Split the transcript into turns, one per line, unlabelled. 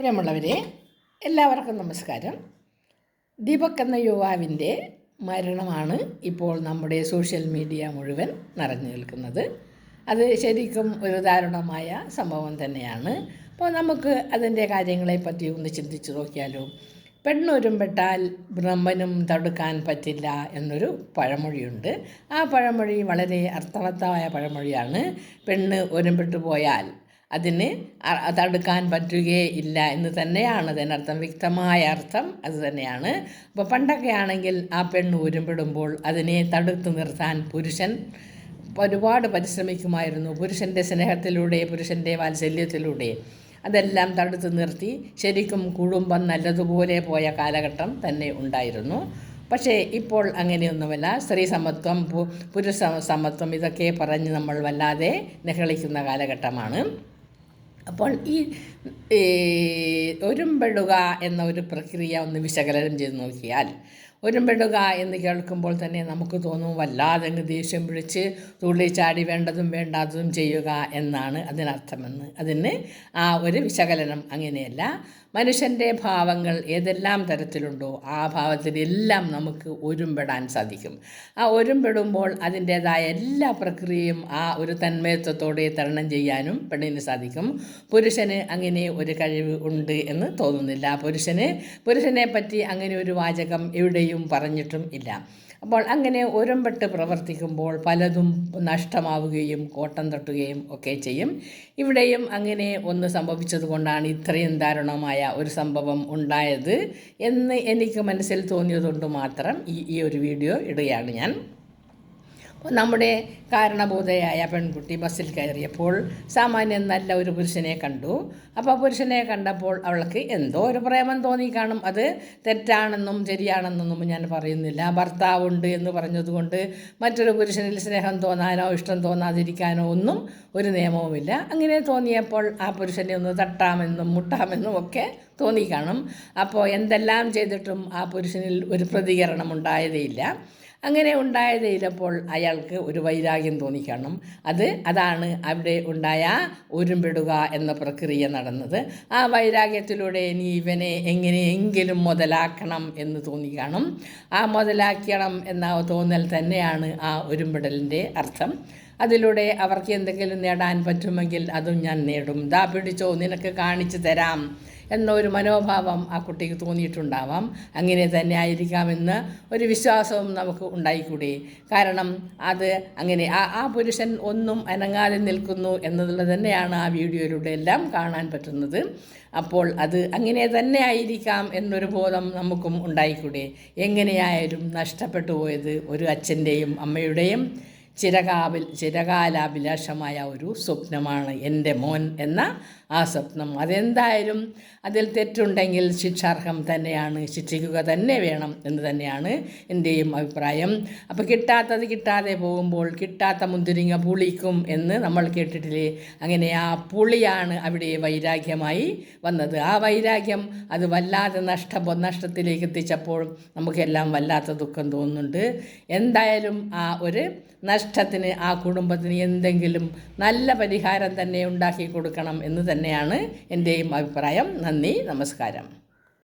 പ്രിയമുള്ളവരെ, എല്ലാവർക്കും നമസ്കാരം. ദീപക് എന്ന യുവാവിൻ്റെ മരണമാണ് ഇപ്പോൾ നമ്മുടെ സോഷ്യൽ മീഡിയ മുഴുവൻ നിറഞ്ഞു നിൽക്കുന്നത്. അത് ശരിക്കും ഒരു ദാരുണമായ സംഭവം തന്നെയാണ്. അപ്പോൾ നമുക്ക് അതിൻ്റെ കാര്യങ്ങളെപ്പറ്റി ഒന്ന് ചിന്തിച്ചു നോക്കിയാലോ. പെണ്ണൊരുമ്പെട്ടാൽ ബ്രഹ്മനും തടുക്കാൻ പറ്റില്ല എന്നൊരു പഴമൊഴിയുണ്ട്. ആ പഴമൊഴി വളരെ അർത്ഥവത്തായ പഴമൊഴിയാണ്. പെണ്ണ് ഒരുമ്പെട്ടു പോയാൽ അതിന് തടുക്കാൻ പറ്റുകയില്ല എന്ന് തന്നെയാണ് അതിനർത്ഥം. വ്യക്തമായ അർത്ഥം അത് തന്നെയാണ്. അപ്പോൾ പണ്ടൊക്കെ ആണെങ്കിൽ ആ പെണ്ണ് ഉരുമ്പിടുമ്പോൾ അതിനെ തടുത്തു നിർത്താൻ പുരുഷൻ ഒരുപാട് പരിശ്രമിക്കുമായിരുന്നു. പുരുഷൻ്റെ സ്നേഹത്തിലൂടെ, പുരുഷൻ്റെ വാത്സല്യത്തിലൂടെ അതെല്ലാം തടുത്തു നിർത്തി ശരിക്കും കുടുംബം നല്ലതുപോലെ പോയ കാലഘട്ടം തന്നെ ഉണ്ടായിരുന്നു. പക്ഷേ ഇപ്പോൾ അങ്ങനെയൊന്നുമല്ല. സ്ത്രീ സമത്വം, പുരുഷ സമത്വം ഇതൊക്കെ പറഞ്ഞ് നമ്മൾ വല്ലാതെ നിഗളിക്കുന്ന കാലഘട്ടമാണ്. അപ്പോൾ ഈ ഒരുമ്പെടുക എന്ന ഒരു പ്രക്രിയ ഒന്ന് വിശകലനം ചെയ്ത് നോക്കിയാൽ, ഒരുമ്പെടുക എന്ന് കേൾക്കുമ്പോൾ തന്നെ നമുക്ക് തോന്നും വല്ലാതെ ദേഷ്യം പിടിച്ച് തുള്ളിച്ചാടി വേണ്ടതും വേണ്ടാത്തതും ചെയ്യുക എന്നാണ് അതിനർത്ഥമെന്ന്. അതിന് ആ ഒരു വിശകലനം അങ്ങനെയല്ല. മനുഷ്യൻ്റെ ഭാവങ്ങൾ ഏതെല്ലാം തരത്തിലുണ്ടോ ആ ഭാവത്തിലെല്ലാം നമുക്ക് ഒരുമ്പെടാൻ സാധിക്കും. ആ ഒരുമ്പെടുമ്പോൾ അതിൻ്റേതായ എല്ലാ പ്രക്രിയയും ആ ഒരു തന്മയത്വത്തോടെ തരണം ചെയ്യാനും പെണ്ണിന് സാധിക്കും. പുരുഷന് അങ്ങനെ ഒരു കഴിവ് ഉണ്ട് എന്ന് തോന്നുന്നില്ല. പുരുഷനെ പറ്റി അങ്ങനെ ഒരു വാചകം എവിടെയും പറഞ്ഞിട്ടും ഇല്ല. അപ്പോൾ അങ്ങനെ ഒരുമ്പെട്ട് പ്രവർത്തിക്കുമ്പോൾ പലതും നഷ്ടമാവുകയും കോട്ടം തട്ടുകയും ഒക്കെ ചെയ്യും. ഇവിടെയും അങ്ങനെ ഒന്ന് സംഭവിച്ചതുകൊണ്ടാണ് ഇത്രയും ദാരുണമായ ഒരു സംഭവം ഉണ്ടായത് എന്ന് എനിക്ക് മനസ്സിൽ തോന്നിയതുകൊണ്ട് മാത്രം ഈ ഒരു വീഡിയോ ഇടുകയാണ് ഞാൻ. നമ്മുടെ കാരണബോധയായ പെൺകുട്ടി ബസ്സിൽ കയറിയപ്പോൾ സാമാന്യം നല്ല ഒരു പുരുഷനെ കണ്ടു. അപ്പോൾ പുരുഷനെ കണ്ടപ്പോൾ അവൾക്ക് എന്തോ ഒരു പ്രേമം തോന്നി കാണും. അത് തെറ്റാണെന്നും ശരിയാണെന്നൊന്നും ഞാൻ പറയുന്നില്ല. ഭർത്താവുണ്ട് എന്ന് പറഞ്ഞതുകൊണ്ട് മറ്റൊരു പുരുഷനിൽ സ്നേഹം തോന്നാനോ ഇഷ്ടം തോന്നാതിരിക്കാനോ ഒന്നും ഒരു നിയമവുമില്ല. അങ്ങനെ തോന്നിയപ്പോൾ ആ പുരുഷനെ ഒന്ന് തട്ടാമെന്നും മുട്ടാമെന്നും ഒക്കെ തോന്നി കാണും. അപ്പോൾ എന്തെല്ലാം ചെയ്തിട്ടും ആ പുരുഷനിൽ ഒരു പ്രതികരണം ഉണ്ടായതേയില്ല. അങ്ങനെ ഉണ്ടായതിലപ്പോൾ അയാൾക്ക് ഒരു വൈരാഗ്യം തോന്നിക്കാണും. അതാണ് അവിടെ ഉണ്ടായ ഒരുമ്പെടുക എന്ന പ്രക്രിയ നടന്നത്. ആ വൈരാഗ്യത്തിലൂടെ ഇനി ഇവനെ എങ്ങനെയെങ്കിലും മുതലാക്കണം എന്ന് തോന്നിക്കാണും. ആ മുതലാക്കണം എന്ന തോന്നൽ തന്നെയാണ് ആ ഒരുമ്പെടലിൻ്റെ അർത്ഥം. അതിലൂടെ അവർക്ക് എന്തെങ്കിലും നേടാൻ പറ്റുമെങ്കിൽ അതും ഞാൻ നേടും, ദാ പിടിച്ചോ നിനക്ക് കാണിച്ചു തരാം എന്നൊരു മനോഭാവം ആ കുട്ടിക്ക് തോന്നിയിട്ടുണ്ടാവാം. അങ്ങനെ തന്നെ ആയിരിക്കാമെന്ന് ഒരു വിശ്വാസവും നമുക്ക് ഉണ്ടായിക്കൂടെ. കാരണം അത് അങ്ങനെ ആ പുരുഷൻ ഒന്നും അനങ്ങാതെ നിൽക്കുന്നു എന്നുള്ളത് തന്നെയാണ് ആ വീഡിയോയിലൂടെ എല്ലാം കാണാൻ പറ്റുന്നത്. അപ്പോൾ അത് അങ്ങനെ തന്നെ ആയിരിക്കാം എന്നൊരു ബോധം നമുക്കും ഉണ്ടായിക്കൂടെ. എങ്ങനെയായാലും നഷ്ടപ്പെട്ടു പോയത് ഒരു അച്ഛൻ്റെയും അമ്മയുടെയും ചിരകാലാഭിലാഷമായ ഒരു സ്വപ്നമാണ് എൻ്റെ മോൻ എന്ന ആ സ്വപ്നം. അതെന്തായാലും അതിൽ തെറ്റുണ്ടെങ്കിൽ ശിക്ഷാർഹം തന്നെയാണ്, ശിക്ഷിക്കുക തന്നെ വേണം എന്ന് തന്നെയാണ് എൻ്റെയും അഭിപ്രായം. അപ്പോൾ കിട്ടാത്തത് കിട്ടാതെ പോകുമ്പോൾ കിട്ടാത്ത മുന്തിരിങ്ങ പുളിക്കും എന്ന് നമ്മൾ കേട്ടിട്ടില്ലേ. അങ്ങനെ ആ പുളിയാണ് അവിടെ വൈരാഗ്യമായി വന്നത്. ആ വൈരാഗ്യം അത് വല്ലാതെ നഷ്ടത്തിലേക്ക് എത്തിച്ചപ്പോൾ നമുക്കെല്ലാം വല്ലാത്ത ദുഃഖം തോന്നുന്നുണ്ട്. എന്തായാലും ആ ഒരു നഷ്ടത്തിന് ആ കുടുംബത്തിന് എന്തെങ്കിലും നല്ല പരിഹാരം തന്നെ ഉണ്ടാക്കി കൊടുക്കണം എന്ന് തന്നെയാണ് എൻ്റെയും അഭിപ്രായം. നന്ദി, നമസ്കാരം.